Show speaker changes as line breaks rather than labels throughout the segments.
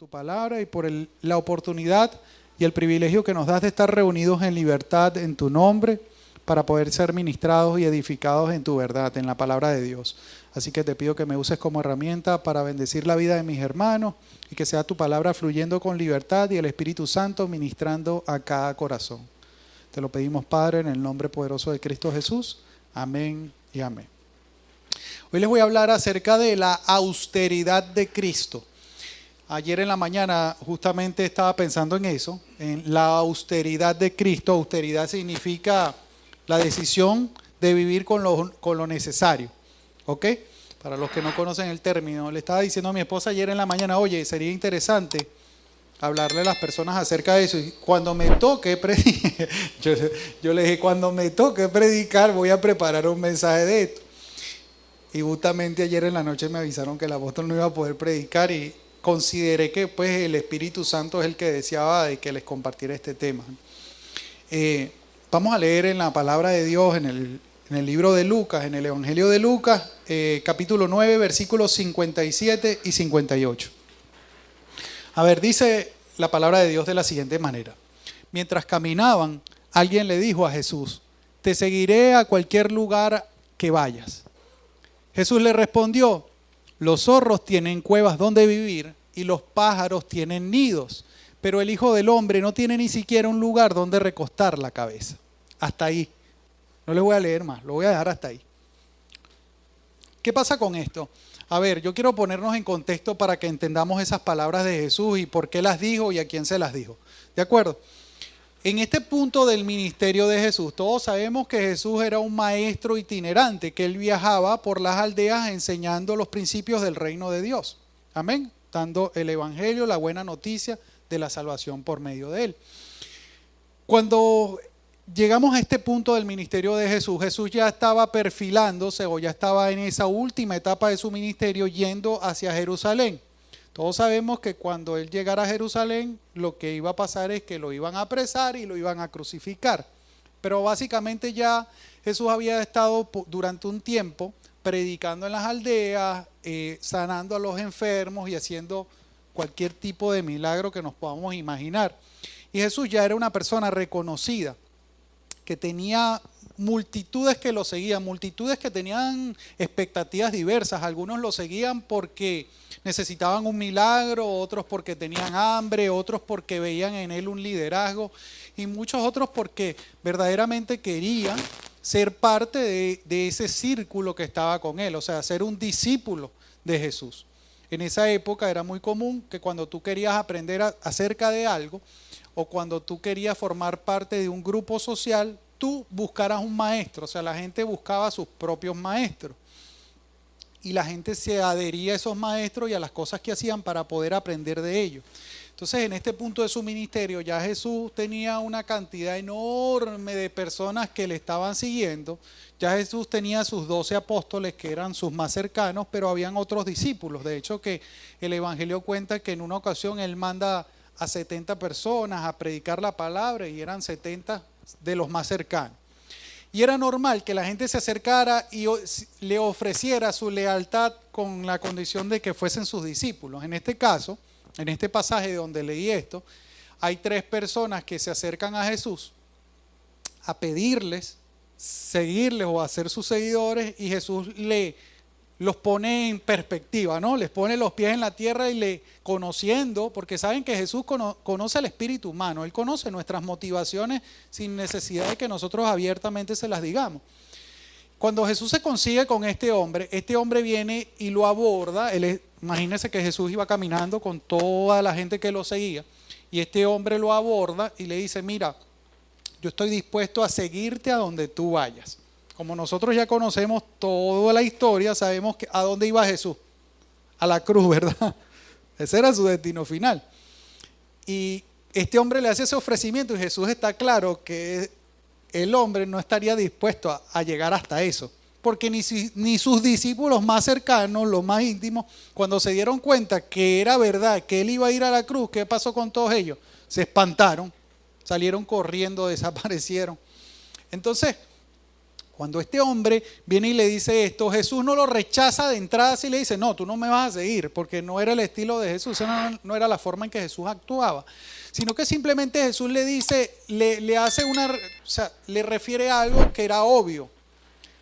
tu palabra y por la oportunidad y el privilegio que nos das de estar reunidos en libertad en tu nombre para poder ser ministrados y edificados en tu verdad, en la palabra de Dios. Así que te pido que me uses como herramienta para bendecir la vida de mis hermanos y que sea tu palabra fluyendo con libertad y el Espíritu Santo ministrando a cada corazón. Te lo pedimos, Padre, en el nombre poderoso de Cristo Jesús. Amén y amén. Hoy les voy a hablar acerca de la austeridad de Cristo. Ayer en la mañana justamente estaba pensando en eso, en la austeridad de Cristo. Austeridad significa la decisión de vivir con lo necesario. ¿Ok? Para los que no conocen el término, le estaba diciendo a mi esposa ayer en la mañana, oye, sería interesante hablarle a las personas acerca de eso. Y cuando me toque predicar, yo le dije, cuando me toque predicar voy a preparar un mensaje de esto. Y justamente ayer en la noche me avisaron que el apóstol no iba a poder predicar y consideré que pues el Espíritu Santo es el que deseaba de que les compartiera este tema. Vamos a leer en la palabra de Dios, en el libro de Lucas, en el Evangelio de Lucas, capítulo 9, versículos 57 y 58. A ver, dice la palabra de Dios de la siguiente manera. Mientras caminaban, alguien le dijo a Jesús, te seguiré a cualquier lugar que vayas. Jesús le respondió, los zorros tienen cuevas donde vivir y los pájaros tienen nidos, pero el Hijo del Hombre no tiene ni siquiera un lugar donde recostar la cabeza. Hasta ahí. No les voy a leer más, lo voy a dejar hasta ahí. ¿Qué pasa con esto? A ver, yo quiero ponernos en contexto para que entendamos esas palabras de Jesús y por qué las dijo y a quién se las dijo. ¿De acuerdo? En este punto del ministerio de Jesús, todos sabemos que Jesús era un maestro itinerante, que él viajaba por las aldeas enseñando los principios del reino de Dios. Amén. Dando el evangelio, la buena noticia de la salvación por medio de él. Cuando llegamos a este punto del ministerio de Jesús, Jesús ya estaba perfilándose o ya estaba en esa última etapa de su ministerio yendo hacia Jerusalén. Todos sabemos que cuando él llegara a Jerusalén, lo que iba a pasar es que lo iban a apresar y lo iban a crucificar. Pero básicamente ya Jesús había estado durante un tiempo predicando en las aldeas, sanando a los enfermos y haciendo cualquier tipo de milagro que nos podamos imaginar. Y Jesús ya era una persona reconocida, que tenía multitudes que lo seguían, multitudes que tenían expectativas diversas. Algunos lo seguían porque necesitaban un milagro, otros porque tenían hambre, otros porque veían en él un liderazgo y muchos otros porque verdaderamente querían ser parte de ese círculo que estaba con él, o sea, ser un discípulo de Jesús. En esa época era muy común que cuando tú querías aprender acerca de algo o cuando tú querías formar parte de un grupo social, tú buscaras un maestro, o sea, la gente buscaba a sus propios maestros. Y la gente se adhería a esos maestros y a las cosas que hacían para poder aprender de ellos. Entonces, en este punto de su ministerio, ya Jesús tenía una cantidad enorme de personas que le estaban siguiendo. Ya Jesús tenía sus 12 apóstoles que eran sus más cercanos, pero habían otros discípulos. De hecho, que el Evangelio cuenta que en una ocasión él manda a 70 personas a predicar la palabra y eran 70 de los más cercanos. Y era normal que la gente se acercara y le ofreciera su lealtad con la condición de que fuesen sus discípulos. En este caso, en este pasaje donde leí esto, hay 3 personas que se acercan a Jesús a pedirles, seguirles o a ser sus seguidores y Jesús los pone en perspectiva, ¿no? Les pone los pies en la tierra y conociendo, porque saben que Jesús conoce el espíritu humano, Él conoce nuestras motivaciones sin necesidad de que nosotros abiertamente se las digamos. Cuando Jesús se consigue con este hombre viene y lo aborda. Imagínense que Jesús iba caminando con toda la gente que lo seguía y este hombre lo aborda y le dice, mira, yo estoy dispuesto a seguirte a donde tú vayas. Como nosotros ya conocemos toda la historia, sabemos a dónde iba Jesús, a la cruz, ¿verdad? Ese era su destino final. Y este hombre le hace ese ofrecimiento y Jesús está claro que el hombre no estaría dispuesto a llegar hasta eso, porque ni sus discípulos más cercanos, los más íntimos, cuando se dieron cuenta que era verdad, que él iba a ir a la cruz, ¿qué pasó con todos ellos? Se espantaron, salieron corriendo, desaparecieron. Entonces, Cuando este hombre viene y le dice esto, Jesús no lo rechaza de entrada, así le dice, no, tú no me vas a seguir, porque no era el estilo de Jesús, no era la forma en que Jesús actuaba, sino que simplemente Jesús le dice, le hace le refiere a algo que era obvio.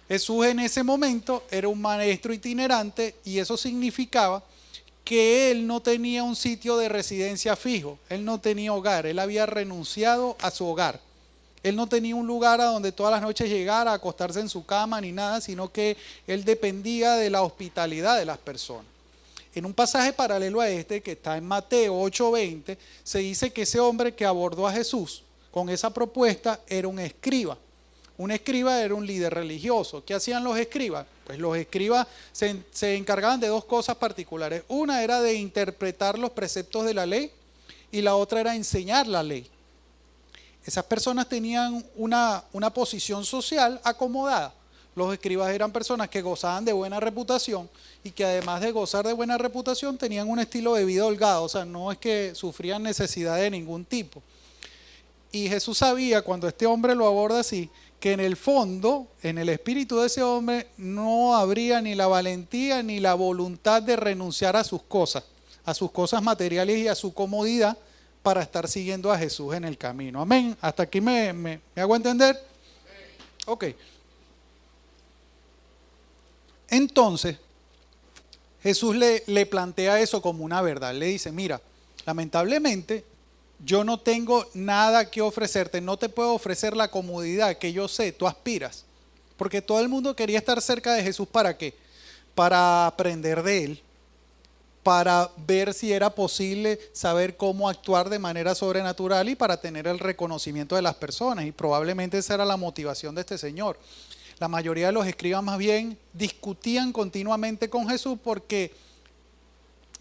Jesús en ese momento era un maestro itinerante y eso significaba que él no tenía un sitio de residencia fijo, él no tenía hogar, él había renunciado a su hogar. Él no tenía un lugar a donde todas las noches llegara a acostarse en su cama ni nada, sino que él dependía de la hospitalidad de las personas. En un pasaje paralelo a este, que está en Mateo 8:20, se dice que ese hombre que abordó a Jesús con esa propuesta era un escriba. Un escriba era un líder religioso. ¿Qué hacían los escribas? Pues los escribas se encargaban de dos cosas particulares. Una era de interpretar los preceptos de la ley y la otra era enseñar la ley. Esas personas tenían una posición social acomodada. Los escribas eran personas que gozaban de buena reputación y que además de gozar de buena reputación tenían un estilo de vida holgado, o sea, no es que sufrían necesidad de ningún tipo. Y Jesús sabía, cuando este hombre lo aborda así, que en el fondo, en el espíritu de ese hombre, no habría ni la valentía ni la voluntad de renunciar a sus cosas materiales y a su comodidad, para estar siguiendo a Jesús en el camino. Amén. ¿Hasta aquí me hago entender? Ok. Entonces, Jesús le plantea eso como una verdad. Le dice, mira, lamentablemente, yo no tengo nada que ofrecerte. No te puedo ofrecer la comodidad que yo sé, tú aspiras. Porque todo el mundo quería estar cerca de Jesús. ¿Para qué? Para aprender de Él. Para ver si era posible saber cómo actuar de manera sobrenatural y para tener el reconocimiento de las personas. Y probablemente esa era la motivación de este señor. La mayoría de los escribas más bien discutían continuamente con Jesús porque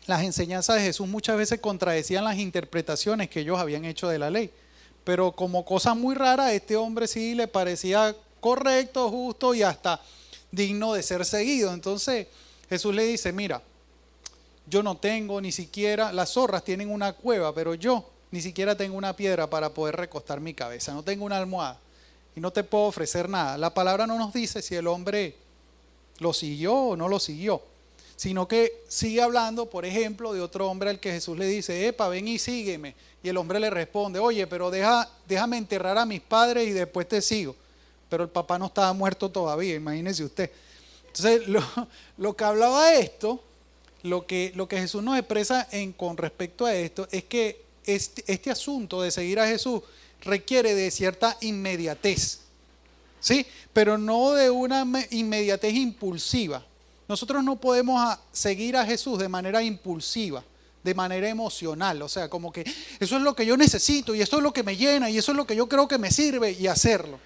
las enseñanzas de Jesús muchas veces contradecían las interpretaciones que ellos habían hecho de la ley. Pero como cosa muy rara, a este hombre sí le parecía correcto, justo y hasta digno de ser seguido. Entonces Jesús le dice, mira, yo no tengo ni siquiera, las zorras tienen una cueva, pero yo ni siquiera tengo una piedra para poder recostar mi cabeza, no tengo una almohada y no te puedo ofrecer nada. La palabra no nos dice si el hombre lo siguió o no lo siguió, sino que sigue hablando, por ejemplo, de otro hombre al que Jesús le dice, epa, ven y sígueme. Y el hombre le responde, oye, pero déjame enterrar a mis padres y después te sigo. Pero el papá no estaba muerto todavía, imagínese usted. Entonces, lo que hablaba de esto, lo que Jesús nos expresa con respecto a esto es que este asunto de seguir a Jesús requiere de cierta inmediatez, ¿sí? Pero no de una inmediatez impulsiva. Nosotros no podemos seguir a Jesús de manera impulsiva, de manera emocional, o sea, como que eso es lo que yo necesito y eso es lo que me llena y eso es lo que yo creo que me sirve y hacerlo.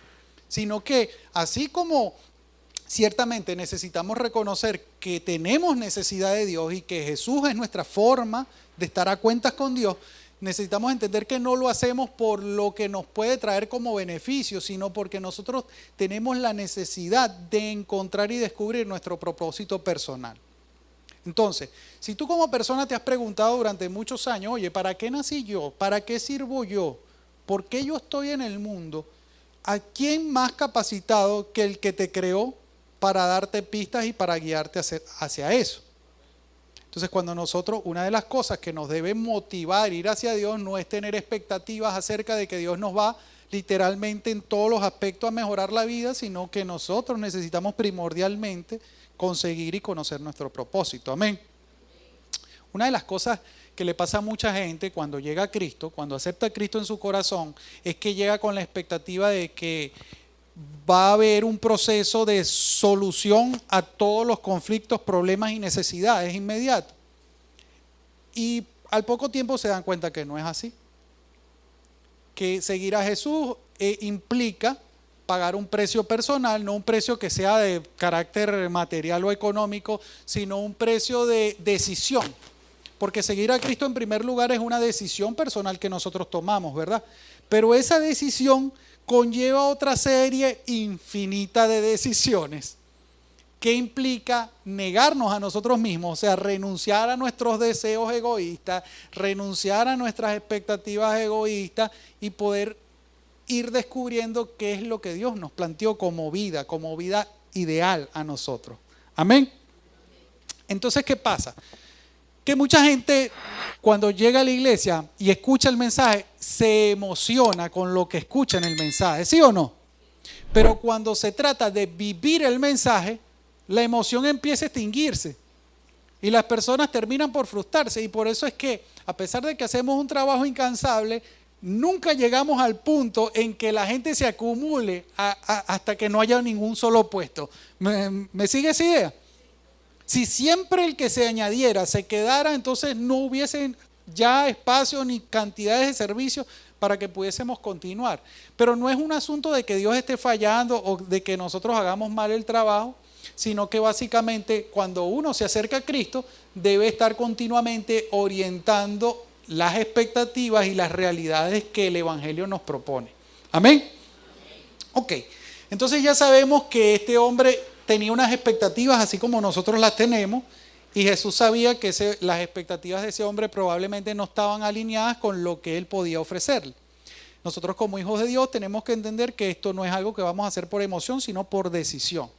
Sino que así como ciertamente necesitamos reconocer que tenemos necesidad de Dios y que Jesús es nuestra forma de estar a cuentas con Dios, necesitamos entender que no lo hacemos por lo que nos puede traer como beneficio, sino porque nosotros tenemos la necesidad de encontrar y descubrir nuestro propósito personal. Entonces, si tú como persona te has preguntado durante muchos años, oye, ¿para qué nací yo? ¿Para qué sirvo yo? ¿Por qué yo estoy en el mundo? ¿A quién más capacitado que el que te creó para darte pistas y para guiarte hacia eso? Entonces, cuando nosotros, una de las cosas que nos debe motivar a ir hacia Dios no es tener expectativas acerca de que Dios nos va literalmente en todos los aspectos a mejorar la vida, sino que nosotros necesitamos primordialmente conseguir y conocer nuestro propósito. Amén. Una de las cosas que le pasa a mucha gente cuando llega a Cristo, cuando acepta a Cristo en su corazón, es que llega con la expectativa de que va a haber un proceso de solución a todos los conflictos, problemas y necesidades inmediato. Y al poco tiempo se dan cuenta que no es así. Que seguir a Jesús implica pagar un precio personal, no un precio que sea de carácter material o económico, sino un precio de decisión. Porque seguir a Cristo en primer lugar es una decisión personal que nosotros tomamos, ¿verdad? Pero esa decisión conlleva otra serie infinita de decisiones que implica negarnos a nosotros mismos, o sea, renunciar a nuestros deseos egoístas, renunciar a nuestras expectativas egoístas y poder ir descubriendo qué es lo que Dios nos planteó como vida ideal a nosotros. Amén. Entonces, ¿qué pasa? Que mucha gente cuando llega a la iglesia y escucha el mensaje se emociona con lo que escucha en el mensaje, ¿sí o no? Pero cuando se trata de vivir el mensaje, la emoción empieza a extinguirse y las personas terminan por frustrarse, y por eso es que a pesar de que hacemos un trabajo incansable, nunca llegamos al punto en que la gente se acumule hasta que no haya ningún solo puesto. ¿Me sigue esa idea? Si siempre el que se añadiera se quedara, entonces no hubiesen ya espacio ni cantidades de servicios para que pudiésemos continuar. Pero no es un asunto de que Dios esté fallando o de que nosotros hagamos mal el trabajo, sino que básicamente cuando uno se acerca a Cristo debe estar continuamente orientando las expectativas y las realidades que el Evangelio nos propone. ¿Amén? Ok, entonces ya sabemos que este hombre tenía unas expectativas así como nosotros las tenemos, y Jesús sabía que las expectativas de ese hombre probablemente no estaban alineadas con lo que él podía ofrecerle. Nosotros como hijos de Dios tenemos que entender que esto no es algo que vamos a hacer por emoción, sino por decisión.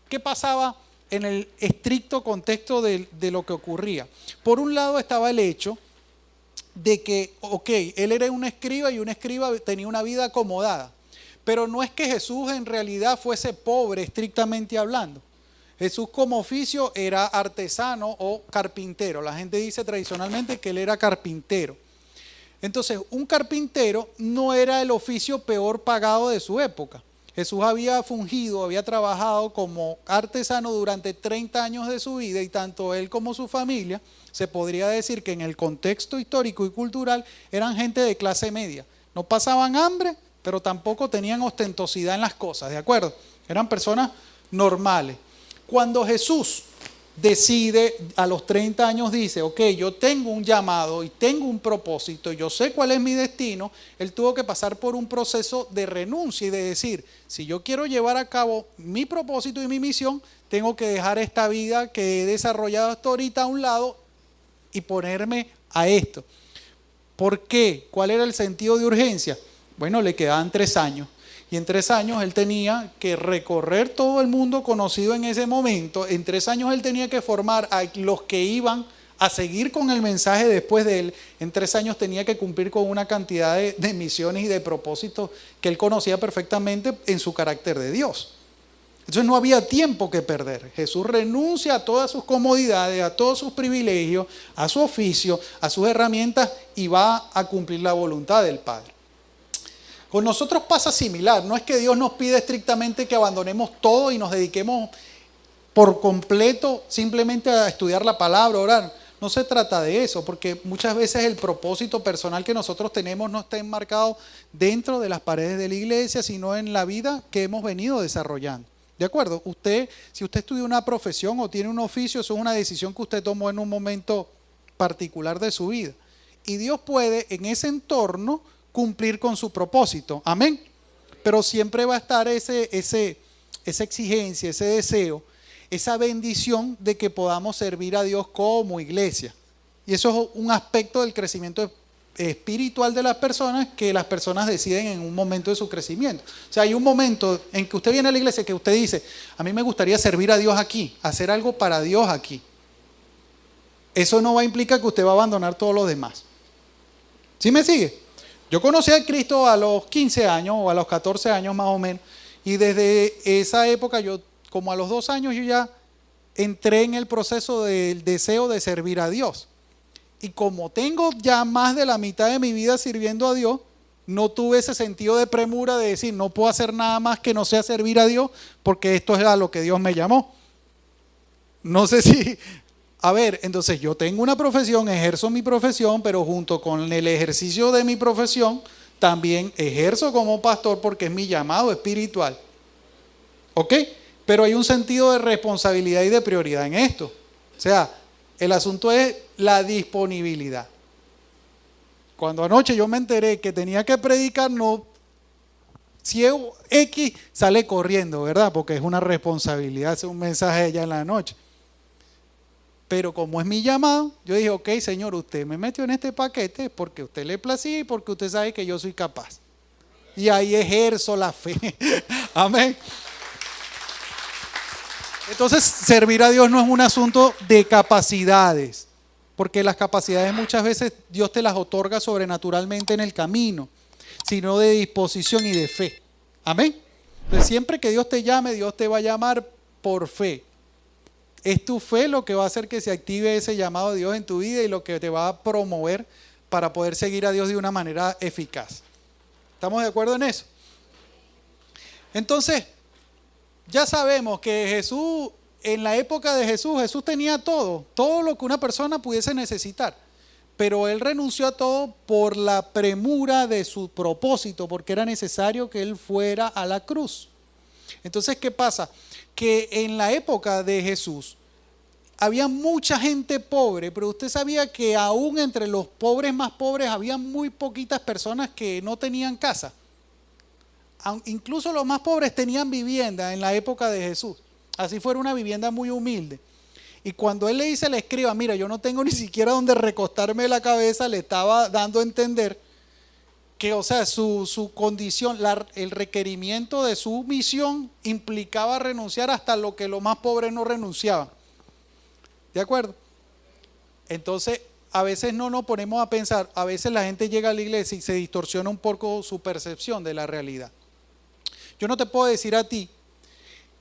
¿Qué pasaba en el estricto contexto de lo que ocurría? Por un lado estaba el hecho de que, él era un escriba y un escriba tenía una vida acomodada. Pero no es que Jesús en realidad fuese pobre estrictamente hablando. Jesús como oficio era artesano o carpintero. La gente dice tradicionalmente que él era carpintero. Entonces, un carpintero no era el oficio peor pagado de su época. Jesús había fungido, había trabajado como artesano durante 30 años de su vida, y tanto él como su familia, se podría decir que en el contexto histórico y cultural eran gente de clase media. No pasaban hambre, pero tampoco tenían ostentosidad en las cosas, ¿de acuerdo? Eran personas normales. Cuando Jesús decide, a los 30 años dice, yo tengo un llamado y tengo un propósito, yo sé cuál es mi destino, él tuvo que pasar por un proceso de renuncia y de decir, si yo quiero llevar a cabo mi propósito y mi misión, tengo que dejar esta vida que he desarrollado hasta ahorita a un lado y ponerme a esto. ¿Por qué? ¿Cuál era el sentido de urgencia? Bueno, le quedaban 3 años. Y en 3 años él tenía que recorrer todo el mundo conocido en ese momento. En 3 años él tenía que formar a los que iban a seguir con el mensaje después de él. En 3 años tenía que cumplir con una cantidad de misiones y de propósitos que él conocía perfectamente en su carácter de Dios. Entonces no había tiempo que perder. Jesús renuncia a todas sus comodidades, a todos sus privilegios, a su oficio, a sus herramientas, y va a cumplir la voluntad del Padre. Con nosotros pasa similar. No es que Dios nos pide estrictamente que abandonemos todo y nos dediquemos por completo simplemente a estudiar la palabra, orar. No se trata de eso, porque muchas veces el propósito personal que nosotros tenemos no está enmarcado dentro de las paredes de la iglesia, sino en la vida que hemos venido desarrollando. ¿De acuerdo? Si usted estudia una profesión o tiene un oficio, eso es una decisión que usted tomó en un momento particular de su vida. Y Dios puede en ese entorno cumplir con su propósito. Amén. Pero siempre va a estar esa exigencia, ese deseo, esa bendición de que podamos servir a Dios como iglesia. Y eso es un aspecto del crecimiento espiritual de las personas, que las personas deciden en un momento de su crecimiento. O sea, hay un momento en que usted viene a la iglesia que usted dice, a mí me gustaría servir a Dios aquí, hacer algo para Dios aquí. Eso no va a implicar que usted va a abandonar todo lo demás. ¿Sí me sigue? Yo conocí a Cristo a los 15 años o a los 14 años más o menos, y desde esa época, como a los 2 años, yo ya entré en el proceso del deseo de servir a Dios. Y como tengo ya más de la mitad de mi vida sirviendo a Dios, no tuve ese sentido de premura de decir, no puedo hacer nada más que no sea servir a Dios, porque esto es a lo que Dios me llamó. No sé si... A ver, entonces yo tengo una profesión, ejerzo mi profesión, pero junto con el ejercicio de mi profesión, también ejerzo como pastor porque es mi llamado espiritual. ¿Ok? Pero hay un sentido de responsabilidad y de prioridad en esto. O sea, el asunto es la disponibilidad. Cuando anoche yo me enteré que tenía que predicar, no, si es X, sale corriendo, ¿verdad? Porque es una responsabilidad, es un mensaje ya en la noche. Pero como es mi llamado, yo dije, ok, Señor, usted me metió en este paquete porque usted le placía y porque usted sabe que yo soy capaz. y ahí ejerzo la fe. Amén. Entonces, servir a Dios no es un asunto de capacidades, porque las capacidades muchas veces Dios te las otorga sobrenaturalmente en el camino, sino de disposición y de fe. Amén. Entonces, siempre que Dios te llame, Dios te va a llamar por fe. Es tu fe lo que va a hacer que se active ese llamado de Dios en tu vida y lo que te va a promover para poder seguir a Dios de una manera eficaz. ¿Estamos de acuerdo en eso? Entonces, ya sabemos que Jesús, en la época de Jesús, Jesús tenía todo lo que una persona pudiese necesitar. Pero Él renunció a todo por la premura de su propósito, porque era necesario que Él fuera a la cruz. Entonces, ¿qué pasa? Que en la época de Jesús había mucha gente pobre, pero usted sabía que aún entre los pobres más pobres había muy poquitas personas que no tenían casa. Incluso los más pobres tenían vivienda en la época de Jesús. Así fuera una vivienda muy humilde. Y cuando él le dice al escriba, mira, yo no tengo ni siquiera donde recostarme la cabeza, le estaba dando a entender que, o sea, su condición, el requerimiento de su misión implicaba renunciar hasta lo que los más pobres no renunciaban. ¿De acuerdo? Entonces, a veces no nos ponemos a pensar, a veces la gente llega a la iglesia y se distorsiona un poco su percepción de la realidad. Yo no te puedo decir a ti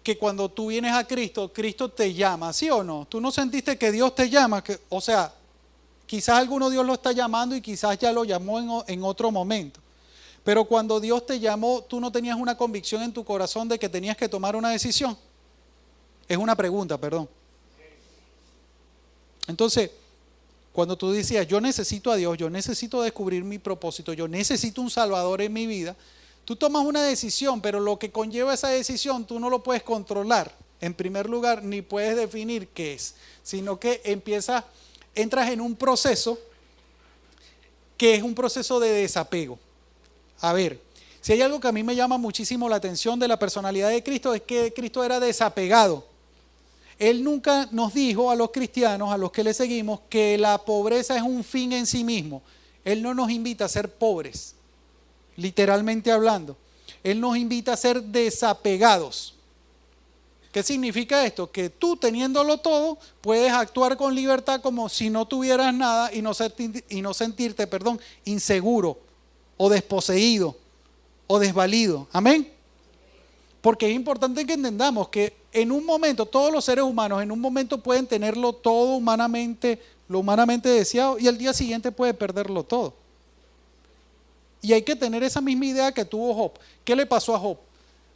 que cuando tú vienes a Cristo, Cristo te llama, ¿sí o no? Tú no sentiste que Dios te llama, o sea, quizás alguno Dios lo está llamando y quizás ya lo llamó en otro momento. Pero cuando Dios te llamó, tú no tenías una convicción en tu corazón de que tenías que tomar una decisión. Es una pregunta, perdón. Entonces, cuando tú decías, yo necesito a Dios, yo necesito descubrir mi propósito, yo necesito un Salvador en mi vida, tú tomas una decisión, pero lo que conlleva esa decisión tú no lo puedes controlar, en primer lugar, ni puedes definir qué es, sino que entras en un proceso que es un proceso de desapego. A ver, si hay algo que a mí me llama muchísimo la atención de la personalidad de Cristo, es que Cristo era desapegado. Él nunca nos dijo a los cristianos, a los que le seguimos, que la pobreza es un fin en sí mismo. Él no nos invita a ser pobres, literalmente hablando. Él nos invita a ser desapegados. ¿Qué significa esto? Que tú, teniéndolo todo, puedes actuar con libertad como si no tuvieras nada y no sentirte, inseguro o desposeído o desvalido. Amén. Porque es importante que entendamos que en un momento, todos los seres humanos en un momento pueden tenerlo todo humanamente, lo humanamente deseado, y al día siguiente puede perderlo todo. Y hay que tener esa misma idea que tuvo Job. ¿Qué le pasó a Job?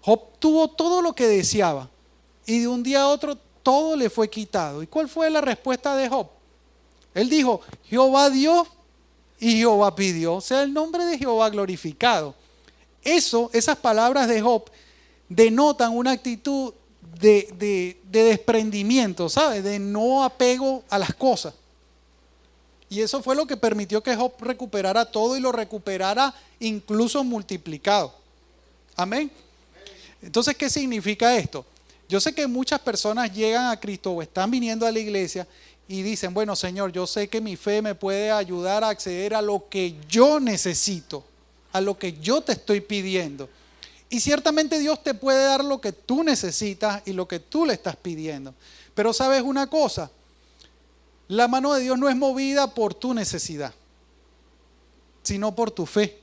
Job tuvo todo lo que deseaba y de un día a otro todo le fue quitado. ¿Y cuál fue la respuesta de Job? Él dijo, Jehová dio y Jehová pidió, o sea, el nombre de Jehová glorificado. Esas palabras de Job denotan una actitud de desprendimiento, ¿sabes? De no apego a las cosas. Y eso fue lo que permitió que Job recuperara todo y lo recuperara incluso multiplicado. Amén. Entonces, ¿qué significa esto? Yo sé que muchas personas llegan a Cristo o están viniendo a la iglesia y dicen, bueno, Señor, yo sé que mi fe me puede ayudar a acceder a lo que yo necesito, a lo que yo te estoy pidiendo. Y ciertamente Dios te puede dar lo que tú necesitas y lo que tú le estás pidiendo. Pero ¿sabes una cosa? La mano de Dios no es movida por tu necesidad, sino por tu fe.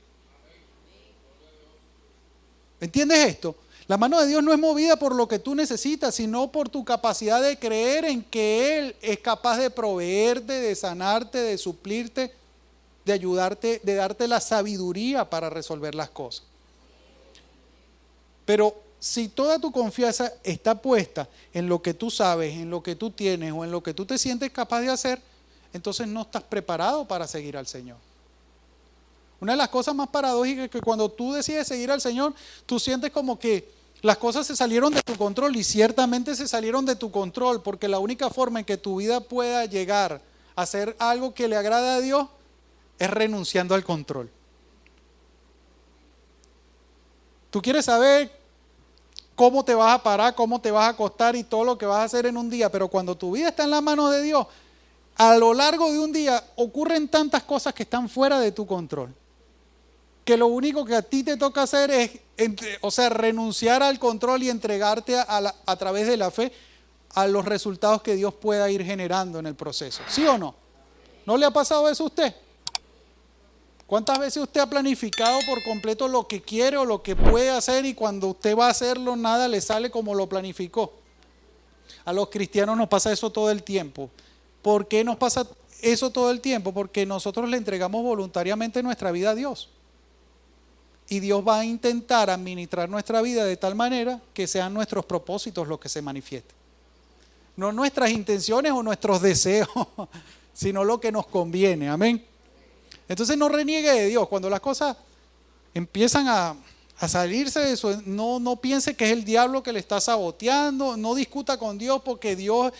¿Entiendes esto? La mano de Dios no es movida por lo que tú necesitas, sino por tu capacidad de creer en que Él es capaz de proveerte, de sanarte, de suplirte, de ayudarte, de darte la sabiduría para resolver las cosas. Pero si toda tu confianza está puesta en lo que tú sabes, en lo que tú tienes o en lo que tú te sientes capaz de hacer, entonces no estás preparado para seguir al Señor. Una de las cosas más paradójicas es que cuando tú decides seguir al Señor, tú sientes como que las cosas se salieron de tu control, y ciertamente se salieron de tu control, porque la única forma en que tu vida pueda llegar a hacer algo que le agrada a Dios es renunciando al control. Tú quieres saber cómo te vas a parar, cómo te vas a acostar y todo lo que vas a hacer en un día, pero cuando tu vida está en las manos de Dios, a lo largo de un día ocurren tantas cosas que están fuera de tu control, que lo único que a ti te toca hacer es, renunciar al control y entregarte a través de la fe a los resultados que Dios pueda ir generando en el proceso. ¿Sí o no? ¿No le ha pasado eso a usted? ¿Cuántas veces usted ha planificado por completo lo que quiere o lo que puede hacer y cuando usted va a hacerlo nada le sale como lo planificó? A los cristianos nos pasa eso todo el tiempo. ¿Por qué nos pasa eso todo el tiempo? Porque nosotros le entregamos voluntariamente nuestra vida a Dios. Y Dios va a intentar administrar nuestra vida de tal manera que sean nuestros propósitos los que se manifiesten. No nuestras intenciones o nuestros deseos, sino lo que nos conviene. Amén. Entonces no reniegue de Dios. Cuando las cosas empiezan a salirse de eso, no piense que es el diablo que le está saboteando, no discuta con Dios porque Dios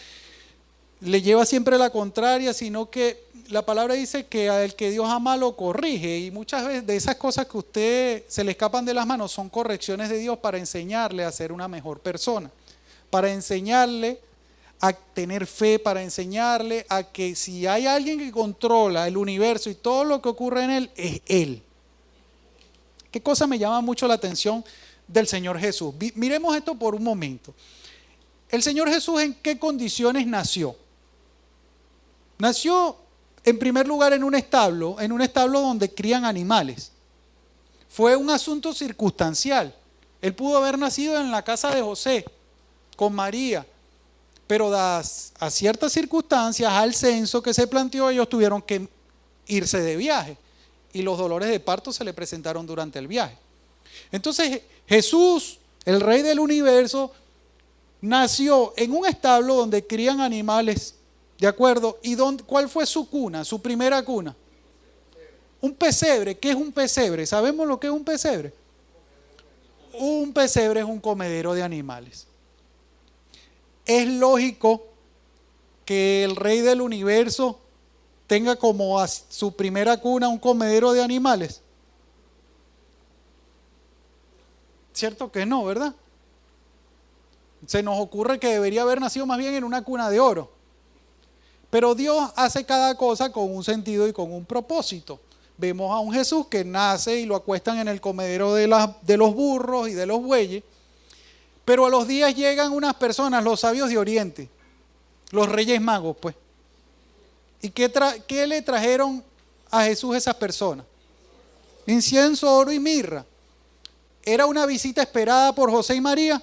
le lleva siempre la contraria, sino que la palabra dice que al que Dios ama lo corrige, y muchas veces de esas cosas que a usted se le escapan de las manos son correcciones de Dios para enseñarle a ser una mejor persona, para enseñarle a tener fe, para enseñarle a que si hay alguien que controla el universo y todo lo que ocurre en él, es Él. ¿Qué cosa me llama mucho la atención del Señor Jesús? Miremos esto por un momento. ¿El Señor Jesús en qué condiciones nació? Nació en primer lugar en un establo donde crían animales. Fue un asunto circunstancial. Él pudo haber nacido en la casa de José, con María, pero dadas a ciertas circunstancias, al censo que se planteó, ellos tuvieron que irse de viaje y los dolores de parto se le presentaron durante el viaje. Entonces Jesús, el Rey del universo, nació en un establo donde crían animales, ¿de acuerdo? ¿Y cuál fue su cuna, su primera cuna? Un pesebre. ¿Qué es un pesebre? ¿Sabemos lo que es un pesebre? Un pesebre es un comedero de animales. Es lógico que el Rey del universo tenga como a su primera cuna un comedero de animales. Cierto que no, ¿verdad? Se nos ocurre que debería haber nacido más bien en una cuna de oro. Pero Dios hace cada cosa con un sentido y con un propósito. Vemos a un Jesús que nace y lo acuestan en el comedero de los burros y de los bueyes. Pero a los días llegan unas personas, los sabios de Oriente, los reyes magos, pues. ¿Y qué le trajeron a Jesús esas personas? Incienso, oro y mirra. ¿Era una visita esperada por José y María?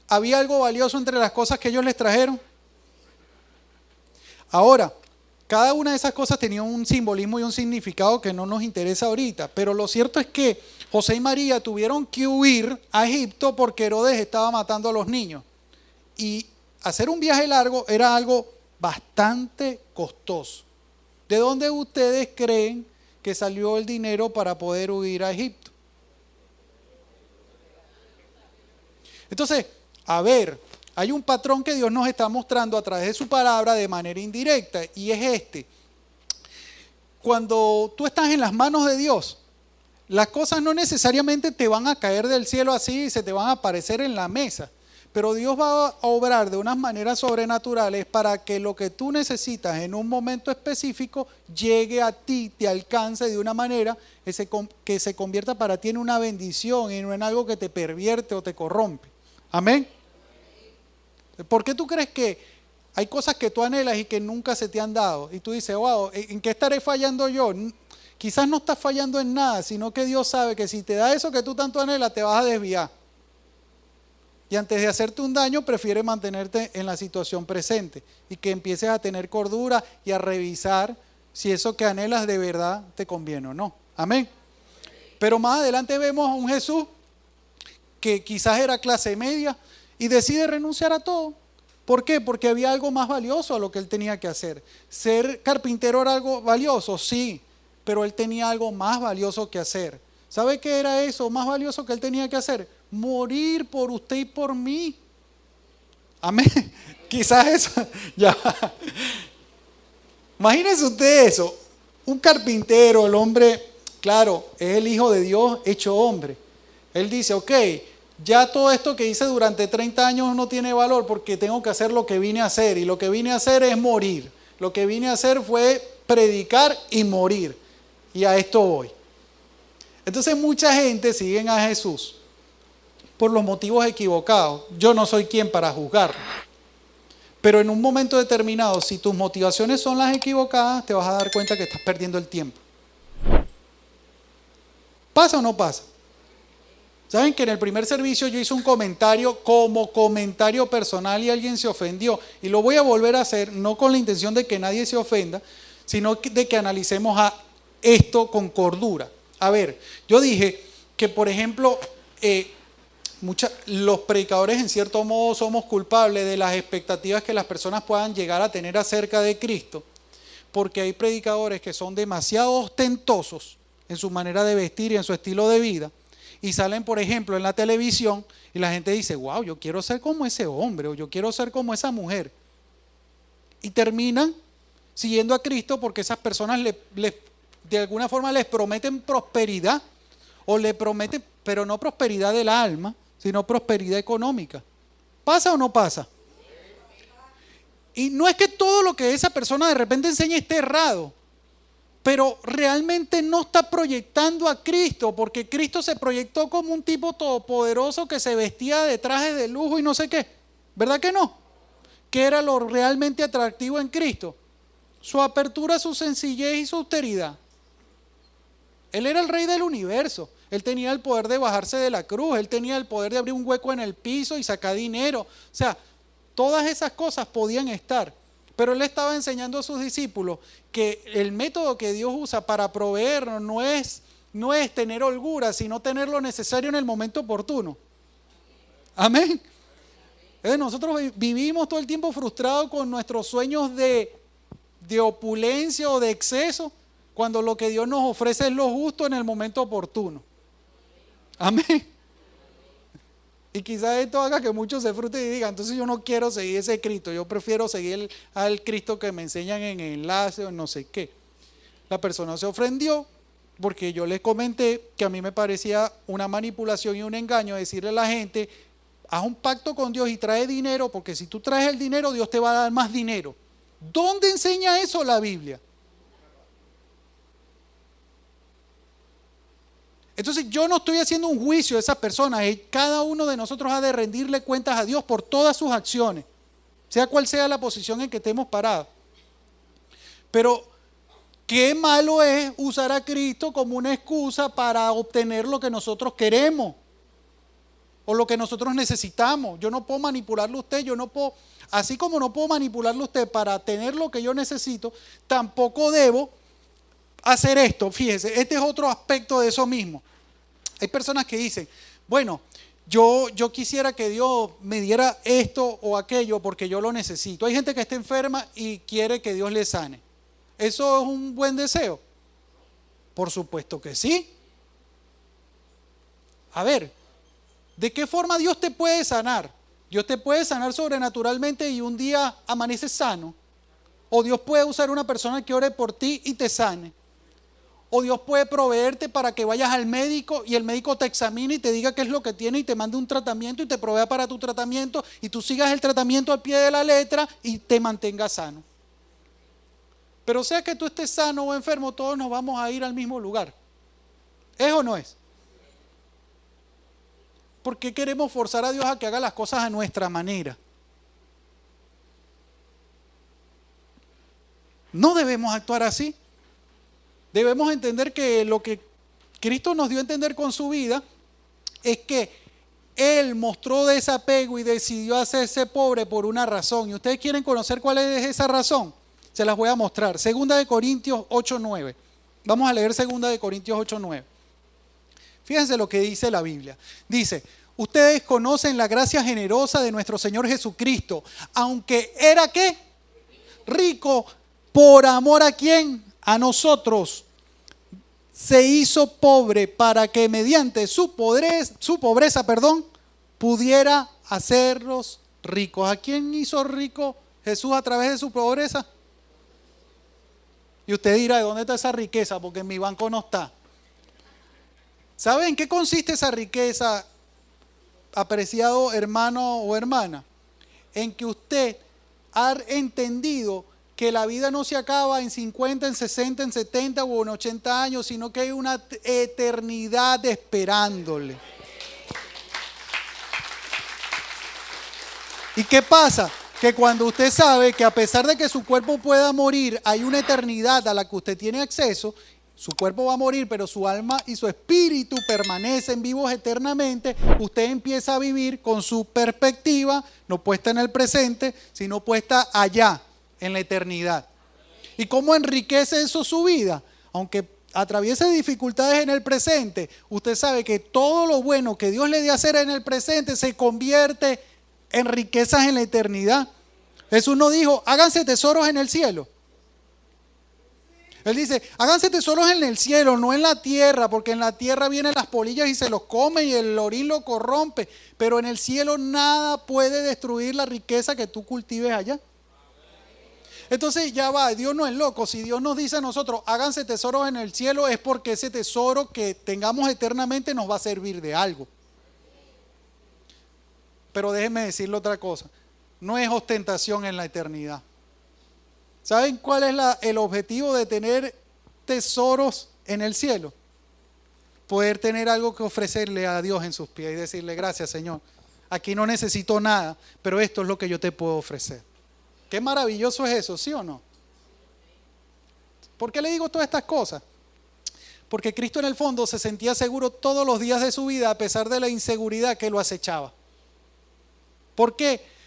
¿Había algo valioso entre las cosas que ellos les trajeron? Ahora, cada una de esas cosas tenía un simbolismo y un significado que no nos interesa ahorita, pero lo cierto es que José y María tuvieron que huir a Egipto porque Herodes estaba matando a los niños. Y hacer un viaje largo era algo bastante costoso. ¿De dónde ustedes creen que salió el dinero para poder huir a Egipto? Entonces, a ver, hay un patrón que Dios nos está mostrando a través de su palabra de manera indirecta, y es este. Cuando tú estás en las manos de Dios, las cosas no necesariamente te van a caer del cielo así y se te van a aparecer en la mesa, pero Dios va a obrar de unas maneras sobrenaturales para que lo que tú necesitas en un momento específico llegue a ti, te alcance de una manera que se convierta para ti en una bendición y no en algo que te pervierte o te corrompe. Amén. ¿Por qué tú crees que hay cosas que tú anhelas y que nunca se te han dado? Y tú dices, wow, ¿en qué estaré fallando yo? Quizás no estás fallando en nada, sino que Dios sabe que si te da eso que tú tanto anhelas, te vas a desviar. Y antes de hacerte un daño, prefiere mantenerte en la situación presente y que empieces a tener cordura y a revisar si eso que anhelas de verdad te conviene o no. Amén. Pero más adelante vemos a un Jesús que quizás era clase media y decide renunciar a todo. ¿Por qué? Porque había algo más valioso a lo que él tenía que hacer. ¿Ser carpintero era algo valioso? Sí, pero él tenía algo más valioso que hacer. ¿Sabe qué era eso más valioso que él tenía que hacer? Morir por usted y por mí. Amén. Quizás eso, ya. Imagínense usted eso. Un carpintero, el hombre, claro, es el Hijo de Dios hecho hombre. Él dice, ok, ya todo esto que hice durante 30 años no tiene valor porque tengo que hacer lo que vine a hacer. Y lo que vine a hacer es morir. Lo que vine a hacer fue predicar y morir. Y a esto voy. Entonces mucha gente sigue a Jesús por los motivos equivocados. Yo no soy quien para juzgarlo. Pero en un momento determinado, si tus motivaciones son las equivocadas, te vas a dar cuenta que estás perdiendo el tiempo. ¿Pasa o no pasa? ¿Saben que en el primer servicio yo hice un comentario como comentario personal y alguien se ofendió? Y lo voy a volver a hacer, no con la intención de que nadie se ofenda, sino de que analicemos a esto con cordura. A ver, yo dije que, por ejemplo, los predicadores en cierto modo somos culpables de las expectativas que las personas puedan llegar a tener acerca de Cristo, porque hay predicadores que son demasiado ostentosos en su manera de vestir y en su estilo de vida, y salen, por ejemplo, en la televisión y la gente dice, wow, yo quiero ser como ese hombre o yo quiero ser como esa mujer. Y terminan siguiendo a Cristo porque esas personas de alguna forma les prometen prosperidad o le prometen, pero no prosperidad del alma, sino prosperidad económica. ¿Pasa o no pasa? Y no es que todo lo que esa persona de repente enseña esté errado, pero realmente no está proyectando a Cristo, porque Cristo se proyectó como un tipo todopoderoso que se vestía de trajes de lujo y no sé qué. ¿Verdad que no? ¿Qué era lo realmente atractivo en Cristo? Su apertura, su sencillez y su austeridad. Él era el rey del universo. Él tenía el poder de bajarse de la cruz. Él tenía el poder de abrir un hueco en el piso y sacar dinero. O sea, todas esas cosas podían estar. Pero él estaba enseñando a sus discípulos que el método que Dios usa para proveernos no es tener holgura, sino tener lo necesario en el momento oportuno. Amén. Nosotros vivimos todo el tiempo frustrados con nuestros sueños de opulencia o de exceso, cuando lo que Dios nos ofrece es lo justo en el momento oportuno. Amén. Y quizás esto haga que muchos se frustren y digan, entonces yo no quiero seguir ese Cristo, yo prefiero seguir al Cristo que me enseñan en enlace o no sé qué. La persona se ofendió porque yo les comenté que a mí me parecía una manipulación y un engaño decirle a la gente, haz un pacto con Dios y trae dinero, porque si tú traes el dinero, Dios te va a dar más dinero. ¿Dónde enseña eso la Biblia? Entonces yo no estoy haciendo un juicio de esas personas. Cada uno de nosotros ha de rendirle cuentas a Dios por todas sus acciones, sea cual sea la posición en que estemos parados. Pero qué malo es usar a Cristo como una excusa para obtener lo que nosotros queremos o lo que nosotros necesitamos. Yo no puedo manipularlo a usted, así como no puedo manipularlo a usted para tener lo que yo necesito, tampoco debo hacer esto. Fíjese, este es otro aspecto de eso mismo. Hay personas que dicen, bueno, yo quisiera que Dios me diera esto o aquello porque yo lo necesito. Hay gente que está enferma y quiere que Dios le sane. ¿Eso es un buen deseo? Por supuesto que sí. A ver, ¿de qué forma Dios te puede sanar? Dios te puede sanar sobrenaturalmente y un día amaneces sano. O Dios puede usar una persona que ore por ti y te sane. O Dios puede proveerte para que vayas al médico y el médico te examine y te diga qué es lo que tiene y te mande un tratamiento y te provea para tu tratamiento y tú sigas el tratamiento al pie de la letra y te mantengas sano. Pero sea que tú estés sano o enfermo, todos nos vamos a ir al mismo lugar. ¿Es o no es? ¿Por qué queremos forzar a Dios a que haga las cosas a nuestra manera? No debemos actuar así. Debemos entender que lo que Cristo nos dio a entender con su vida es que Él mostró desapego y decidió hacerse pobre por una razón. ¿Y ustedes quieren conocer cuál es esa razón? Se las voy a mostrar. 2 Corintios 8:9. Vamos a leer 2 Corintios 8:9. Fíjense lo que dice la Biblia. Dice, ustedes conocen la gracia generosa de nuestro Señor Jesucristo, aunque era ¿qué? Rico, por amor ¿a quién? A nosotros. Se hizo pobre para que mediante su pobreza, pudiera hacerlos ricos. ¿A quién hizo rico Jesús a través de su pobreza? Y usted dirá, ¿de dónde está esa riqueza? Porque en mi banco no está. ¿Sabe en qué consiste esa riqueza, apreciado hermano o hermana? En que usted ha entendido que la vida no se acaba en 50, en 60, en 70 o en 80 años, sino que hay una eternidad esperándole. ¿Y qué pasa? Que cuando usted sabe que a pesar de que su cuerpo pueda morir, hay una eternidad a la que usted tiene acceso. Su cuerpo va a morir, pero su alma y su espíritu permanecen vivos eternamente. Usted empieza a vivir con su perspectiva, no puesta en el presente, sino puesta allá, en la eternidad. ¿Y cómo enriquece eso su vida? Aunque atraviese dificultades en el presente, usted sabe que todo lo bueno que Dios le dé a hacer en el presente se convierte en riquezas en la eternidad. Jesús no dijo, háganse tesoros en el cielo. Él dice, háganse tesoros en el cielo, no en la tierra, porque en la tierra vienen las polillas y se los comen y el orín lo corrompe. Pero en el cielo nada puede destruir la riqueza que tú cultives allá. Entonces ya va, Dios no es loco. Si Dios nos dice a nosotros, háganse tesoros en el cielo, es porque ese tesoro que tengamos eternamente nos va a servir de algo. Pero déjenme decirle otra cosa, no es ostentación en la eternidad. ¿Saben cuál es el objetivo de tener tesoros en el cielo? Poder tener algo que ofrecerle a Dios en sus pies y decirle, gracias Señor, aquí no necesito nada, pero esto es lo que yo te puedo ofrecer. Qué maravilloso es eso, ¿sí o no? ¿Por qué le digo todas estas cosas? Porque Cristo en el fondo se sentía seguro todos los días de su vida a pesar de la inseguridad que lo acechaba. ¿Por qué?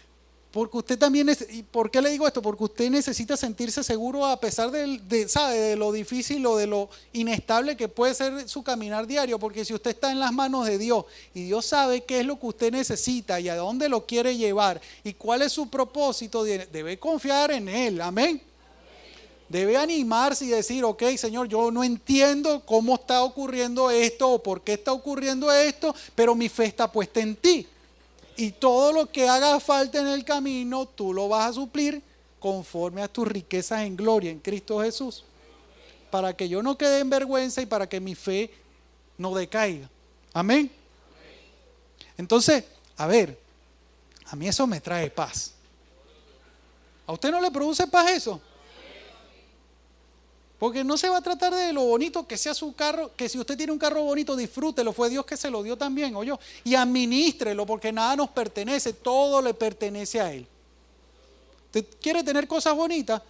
Porque usted también, ¿y por qué le digo esto? Porque usted necesita sentirse seguro a pesar de lo difícil o de lo inestable que puede ser su caminar diario. Porque si usted está en las manos de Dios y Dios sabe qué es lo que usted necesita y a dónde lo quiere llevar y cuál es su propósito, debe confiar en Él. Amén. Debe animarse y decir, ok, Señor, yo no entiendo cómo está ocurriendo esto o por qué está ocurriendo esto, pero mi fe está puesta en ti. Y todo lo que haga falta en el camino, tú lo vas a suplir conforme a tus riquezas en gloria en Cristo Jesús. Para que yo no quede en vergüenza y para que mi fe no decaiga. Amén. Entonces, a ver, a mí eso me trae paz. ¿A usted no le produce paz eso? Porque no se va a tratar de lo bonito que sea su carro, que si usted tiene un carro bonito, disfrútelo, fue Dios que se lo dio también, ¿oyó? Y administrelo, porque nada nos pertenece, todo le pertenece a Él. ¿Usted quiere tener cosas bonitas?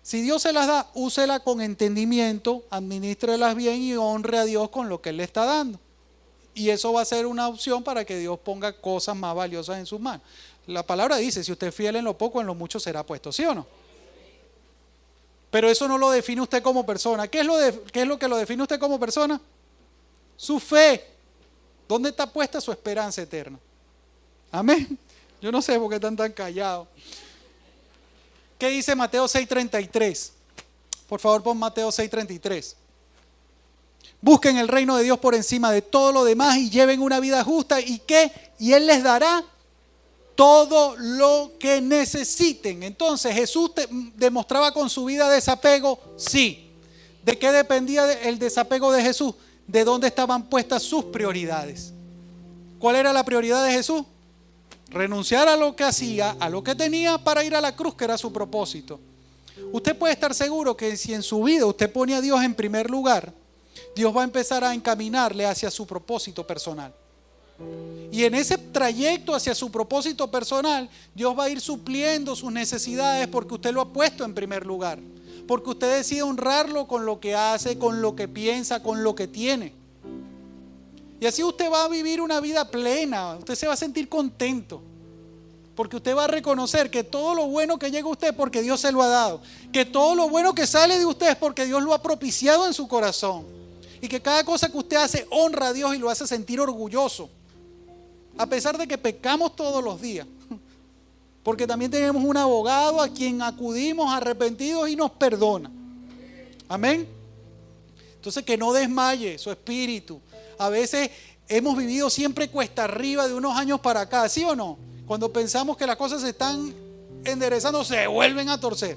Si Dios se las da, úsela con entendimiento, administrelas bien y honre a Dios con lo que Él le está dando. Y eso va a ser una opción para que Dios ponga cosas más valiosas en sus manos. La palabra dice, si usted es fiel en lo poco, en lo mucho será puesto, ¿sí o no? Pero eso no lo define usted como persona. ¿Qué es lo que lo define usted como persona? Su fe. ¿Dónde está puesta su esperanza eterna? Amén. Yo no sé por qué están tan callados. ¿Qué dice Mateo 6:33? Por favor, pon Mateo 6:33. Busquen el reino de Dios por encima de todo lo demás y lleven una vida justa. ¿Y qué? Y Él les dará todo lo que necesiten. Entonces, ¿Jesús demostraba con su vida desapego? Sí. ¿De qué dependía el desapego de Jesús? De dónde estaban puestas sus prioridades. ¿Cuál era la prioridad de Jesús? Renunciar a lo que hacía, a lo que tenía para ir a la cruz, que era su propósito. Usted puede estar seguro que si en su vida usted pone a Dios en primer lugar, Dios va a empezar a encaminarle hacia su propósito personal. Y en ese trayecto hacia su propósito personal, Dios va a ir supliendo sus necesidades porque usted lo ha puesto en primer lugar. Porque usted decide honrarlo con lo que hace, con lo que piensa, con lo que tiene. Y así usted va a vivir una vida plena, usted se va a sentir contento. Porque usted va a reconocer que todo lo bueno que llega a usted es porque Dios se lo ha dado. Que todo lo bueno que sale de usted es porque Dios lo ha propiciado en su corazón. Y que cada cosa que usted hace honra a Dios y lo hace sentir orgulloso. A pesar de que pecamos todos los días. Porque también tenemos un abogado a quien acudimos arrepentidos y nos perdona. Amén. Entonces que no desmaye su espíritu. A veces hemos vivido siempre cuesta arriba de unos años para acá, ¿sí o no? Cuando pensamos que las cosas se están enderezando, se vuelven a torcer.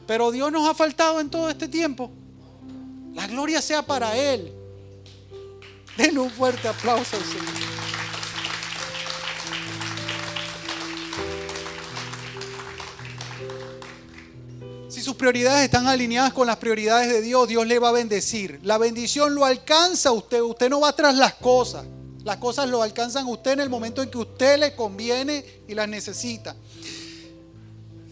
Pero Dios nos ha faltado en todo este tiempo. La gloria sea para Él. Denle un fuerte aplauso al Señor. Si sus prioridades están alineadas con las prioridades de Dios, Dios le va a bendecir. La bendición lo alcanza a usted. Usted no va tras las cosas. Las cosas lo alcanzan a usted en el momento en que a usted le conviene y las necesita.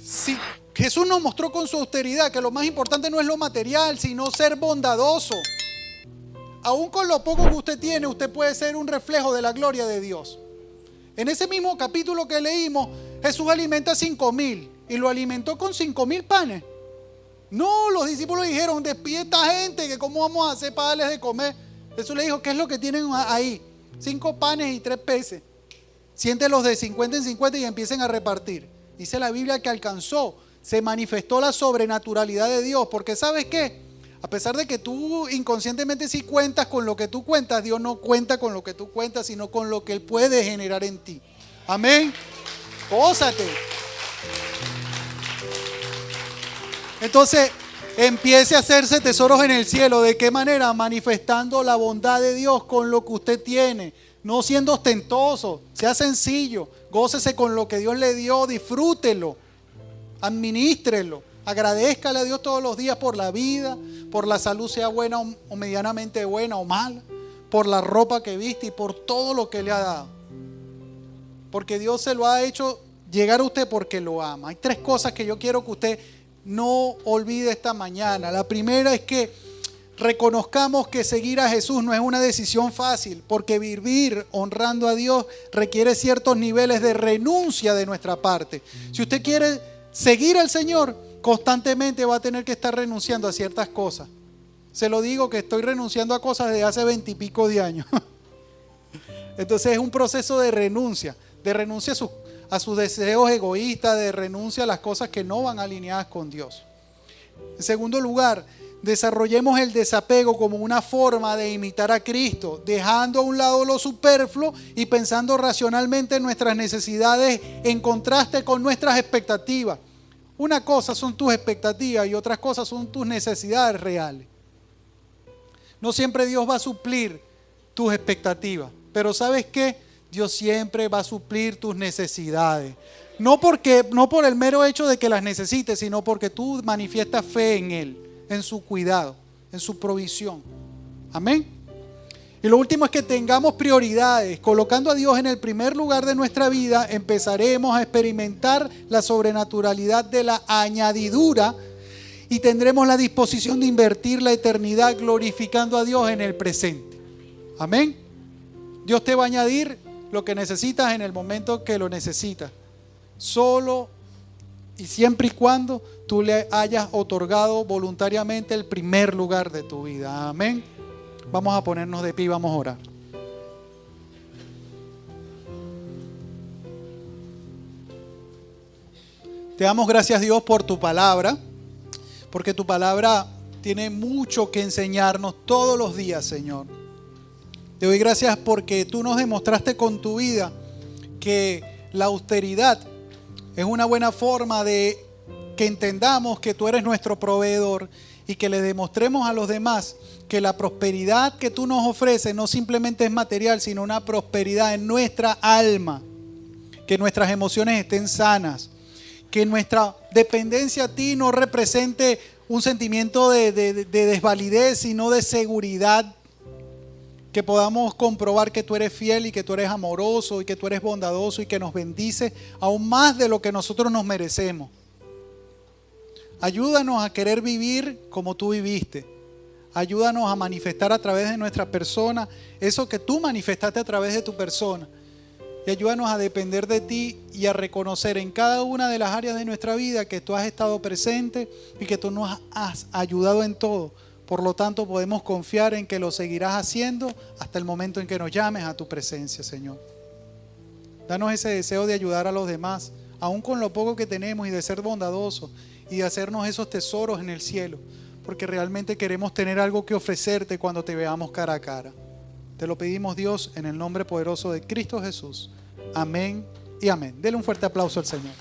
Si Jesús nos mostró con su austeridad que lo más importante no es lo material, sino ser bondadoso. Aún con lo poco que usted tiene, usted puede ser un reflejo de la gloria de Dios. En ese mismo capítulo que leímos, Jesús alimenta a 5,000 y lo alimentó con 5,000 panes. No, los discípulos dijeron, despide a esta gente, que cómo vamos a hacer para darles de comer. Jesús le dijo, ¿qué es lo que tienen ahí? 5 panes y 3 peces. Siéntelos de 50 en 50 y empiecen a repartir. Dice la Biblia que alcanzó, se manifestó la sobrenaturalidad de Dios. Porque ¿sabes qué? A pesar de que tú inconscientemente sí cuentas con lo que tú cuentas, Dios no cuenta con lo que tú cuentas, sino con lo que Él puede generar en ti. Amén. Gózate. Entonces, empiece a hacerse tesoros en el cielo. ¿De qué manera? Manifestando la bondad de Dios con lo que usted tiene. No siendo ostentoso, sea sencillo. Gócese con lo que Dios le dio, disfrútelo. Administrelo. Agradézcale a Dios todos los días por la vida, por la salud, sea buena o medianamente buena o mala, por la ropa que viste y por todo lo que le ha dado. Porque Dios se lo ha hecho llegar a usted porque lo ama. Hay 3 cosas que yo quiero que usted no olvide esta mañana. La primera es que reconozcamos que seguir a Jesús no es una decisión fácil, porque vivir honrando a Dios requiere ciertos niveles de renuncia de nuestra parte. Si usted quiere seguir al Señor, constantemente va a tener que estar renunciando a ciertas cosas. Se lo digo que estoy renunciando a cosas desde hace 20 y pico de años. Entonces es un proceso de renuncia a sus deseos egoístas, de renuncia a las cosas que no van alineadas con Dios. En segundo lugar, desarrollemos el desapego como una forma de imitar a Cristo, dejando a un lado lo superfluo y pensando racionalmente en nuestras necesidades en contraste con nuestras expectativas. Una cosa son tus expectativas y otras cosas son tus necesidades reales. No siempre Dios va a suplir tus expectativas, pero ¿sabes qué? Dios siempre va a suplir tus necesidades. No por el mero hecho de que las necesites, sino porque tú manifiestas fe en Él, en su cuidado, en su provisión. Amén. Y lo último es que tengamos prioridades. Colocando a Dios en el primer lugar de nuestra vida, empezaremos a experimentar la sobrenaturalidad de la añadidura y tendremos la disposición de invertir la eternidad glorificando a Dios en el presente. Amén. Dios te va a añadir lo que necesitas en el momento que lo necesitas. Solo y siempre y cuando tú le hayas otorgado voluntariamente el primer lugar de tu vida. Amén. Vamos a ponernos de pie y vamos a orar. Te damos gracias, Dios, por tu palabra, porque tu palabra tiene mucho que enseñarnos todos los días, Señor. Te doy gracias porque tú nos demostraste con tu vida que la austeridad es una buena forma de que entendamos que tú eres nuestro proveedor y que le demostremos a los demás que la prosperidad que tú nos ofreces no simplemente es material, sino una prosperidad en nuestra alma, que nuestras emociones estén sanas, que nuestra dependencia a ti no represente un sentimiento de desvalidez, sino de seguridad, que podamos comprobar que tú eres fiel y que tú eres amoroso y que tú eres bondadoso y que nos bendices aún más de lo que nosotros nos merecemos. Ayúdanos a querer vivir como tú viviste. Ayúdanos a manifestar a través de nuestra persona eso que tú manifestaste a través de tu persona. Y ayúdanos a depender de ti y a reconocer en cada una de las áreas de nuestra vida que tú has estado presente y que tú nos has ayudado en todo. Por lo tanto, podemos confiar en que lo seguirás haciendo hasta el momento en que nos llames a tu presencia, Señor. Danos ese deseo de ayudar a los demás, aún con lo poco que tenemos, y de ser bondadosos y de hacernos esos tesoros en el cielo, porque realmente queremos tener algo que ofrecerte cuando te veamos cara a cara. Te lo pedimos, Dios, en el nombre poderoso de Cristo Jesús. Amén y amén. Dele un fuerte aplauso al Señor.